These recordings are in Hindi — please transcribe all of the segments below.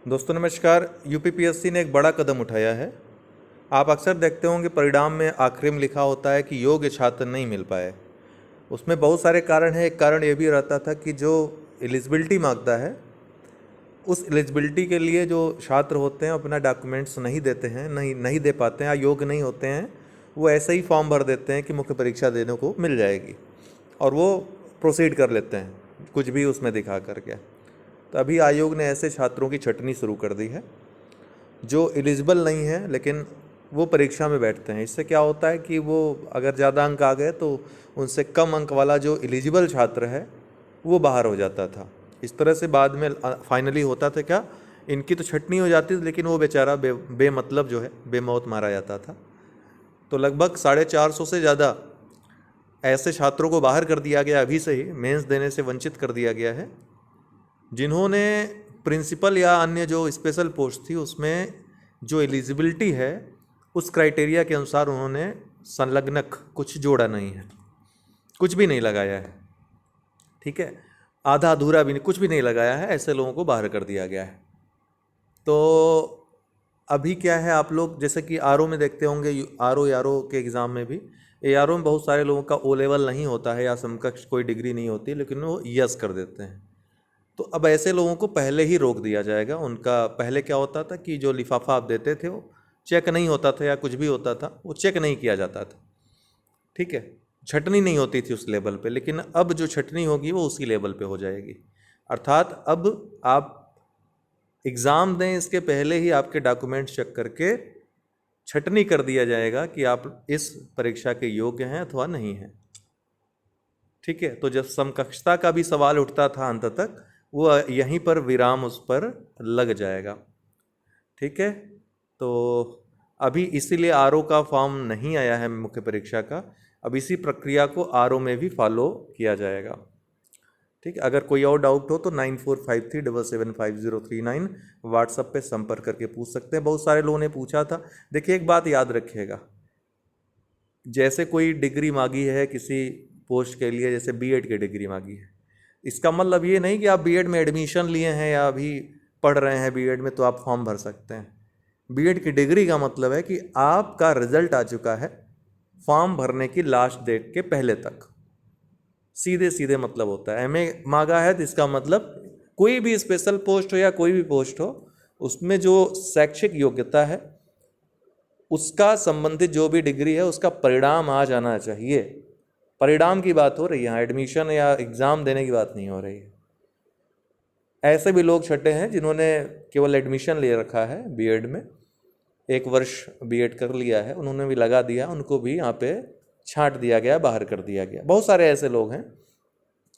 दोस्तों नमस्कार। यूपीपीएससी ने एक बड़ा कदम उठाया है। आप अक्सर देखते होंगे परिणाम में आखिरी में लिखा होता है कि योग्य छात्र नहीं मिल पाए। उसमें बहुत सारे कारण हैं। एक कारण ये भी रहता था कि जो एलिजिबिलिटी मांगता है उस एलिजिबिलिटी के लिए जो छात्र होते हैं अपना डॉक्यूमेंट्स नहीं देते हैं, नहीं दे पाते हैं या योग्य नहीं होते हैं, वो ऐसे ही फॉर्म भर देते हैं कि मुख्य परीक्षा देने को मिल जाएगी और वो प्रोसीड कर लेते हैं कुछ भी उसमें दिखा करके। तो अभी आयोग ने ऐसे छात्रों की छटनी शुरू कर दी है जो एलिजिबल नहीं है लेकिन वो परीक्षा में बैठते हैं। इससे क्या होता है कि वो अगर ज़्यादा अंक आ गए तो उनसे कम अंक वाला जो एलिजिबल छात्र है वो बाहर हो जाता था। इस तरह से बाद में फाइनली होता था क्या, इनकी तो छटनी हो जाती थी लेकिन वो बेचारा बेमतलब जो है बेमौत मारा जाता था। तो लगभग 450 से ज़्यादा ऐसे छात्रों को बाहर कर दिया गया, अभी से ही मेंस देने से वंचित कर दिया गया है, जिन्होंने प्रिंसिपल या अन्य जो स्पेशल पोस्ट थी उसमें जो एलिजिबिलिटी है उस क्राइटेरिया के अनुसार उन्होंने संलग्नक कुछ जोड़ा नहीं है, कुछ भी नहीं लगाया है। ठीक है, आधा अधूरा भी नहीं, कुछ भी नहीं लगाया है, ऐसे लोगों को बाहर कर दिया गया है। तो अभी क्या है, आप लोग जैसे कि आरओ में देखते होंगे, आरओ के एग्ज़ाम में भी एआरओ में बहुत सारे लोगों का ओ लेवल नहीं होता है या समकक्ष कोई डिग्री नहीं होती, लेकिन वो यस कर देते हैं। तो अब ऐसे लोगों को पहले ही रोक दिया जाएगा। उनका पहले क्या होता था कि जो लिफाफा आप देते थे वो चेक नहीं होता था या कुछ भी होता था वो चेक नहीं किया जाता था। ठीक है, छटनी नहीं होती थी उस लेवल पे, लेकिन अब जो छटनी होगी वो उसी लेवल पे हो जाएगी। अर्थात अब आप एग्ज़ाम दें इसके पहले ही आपके डॉक्यूमेंट चेक करके छटनी कर दिया जाएगा कि आप इस परीक्षा के योग्य हैं अथवा नहीं हैं। ठीक है, तो जब समकक्षता का भी सवाल उठता था अंत तक, वो यहीं पर विराम उस पर लग जाएगा। ठीक है, तो अभी इसीलिए आरओ का फॉर्म नहीं आया है मुख्य परीक्षा का। अब इसी प्रक्रिया को आरओ में भी फॉलो किया जाएगा। ठीक है, अगर कोई और डाउट हो तो 9453775039 व्हाट्सएप पे संपर्क करके पूछ सकते हैं। बहुत सारे लोगों ने पूछा था। देखिए, एक बात याद रखिएगा, जैसे कोई डिग्री मांगी है किसी पोस्ट के लिए, जैसे बीएड की डिग्री मांगी है, इसका मतलब ये नहीं कि आप बीएड में एडमिशन लिए हैं या अभी पढ़ रहे हैं बीएड में तो आप फॉर्म भर सकते हैं। बीएड की डिग्री का मतलब है कि आपका रिजल्ट आ चुका है फॉर्म भरने की लास्ट डेट के पहले तक। सीधे सीधे मतलब होता है। एमए मांगा है तो इसका मतलब कोई भी स्पेशल पोस्ट हो या कोई भी पोस्ट हो, उसमें जो शैक्षिक योग्यता है उसका संबंधित जो भी डिग्री है उसका परिणाम आ जाना चाहिए। परिणाम की बात हो रही है, यहाँ एडमिशन या एग्ज़ाम देने की बात नहीं हो रही है। ऐसे भी लोग छटे हैं जिन्होंने केवल एडमिशन ले रखा है बीएड में, 1 वर्ष बीएड कर लिया है, उन्होंने भी लगा दिया, उनको भी यहाँ पे छांट दिया गया, बाहर कर दिया गया। बहुत सारे ऐसे लोग हैं,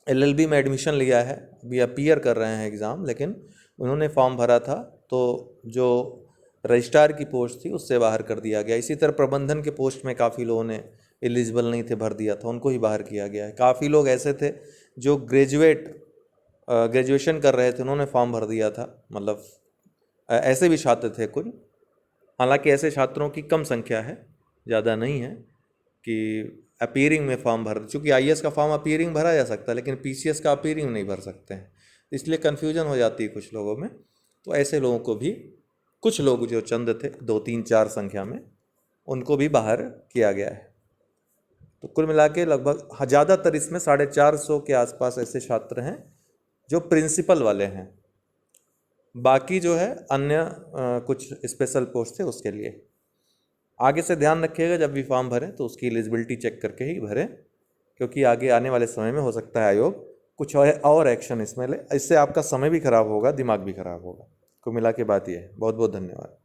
एलएलबी में एडमिशन लिया है, अभी अपीयर कर रहे हैं एग्ज़ाम, लेकिन उन्होंने फॉर्म भरा था तो जो रजिस्ट्रार की पोस्ट थी उससे बाहर कर दिया गया। इसी तरह प्रबंधन के पोस्ट में काफ़ी लोगों ने एलिजिबल नहीं थे, भर दिया था, उनको ही बाहर किया गया है। काफ़ी लोग ऐसे थे जो ग्रेजुएशन कर रहे थे, उन्होंने फॉर्म भर दिया था, मतलब ऐसे भी छात्र थे कुछ। हालांकि ऐसे छात्रों की कम संख्या है, ज़्यादा नहीं है कि अपीयरिंग में फॉर्म भर, चूँकि आईएएस का फॉर्म अपीयरिंग भरा जा सकता है लेकिन पीसीएस का अपीयरिंग नहीं भर सकते हैं, इसलिए कन्फ्यूजन हो जाती है कुछ लोगों में। तो ऐसे लोगों को भी, कुछ लोग जो चंद थे 2 3 4 संख्या में, उनको भी बाहर किया गया है। तो कुल मिला के लगभग ज़्यादातर इसमें 450 के आसपास ऐसे छात्र हैं जो प्रिंसिपल वाले हैं। बाकी जो है अन्य कुछ स्पेशल पोस्ट थे उसके लिए। आगे से ध्यान रखिएगा जब भी फॉर्म भरें तो उसकी एलिजिबिलिटी चेक करके ही भरें, क्योंकि आगे आने वाले समय में हो सकता है आयोग कुछ और एक्शन इसमें ले, इससे आपका समय भी खराब होगा, दिमाग भी खराब होगा। को मिला के बात यह है। बहुत बहुत धन्यवाद।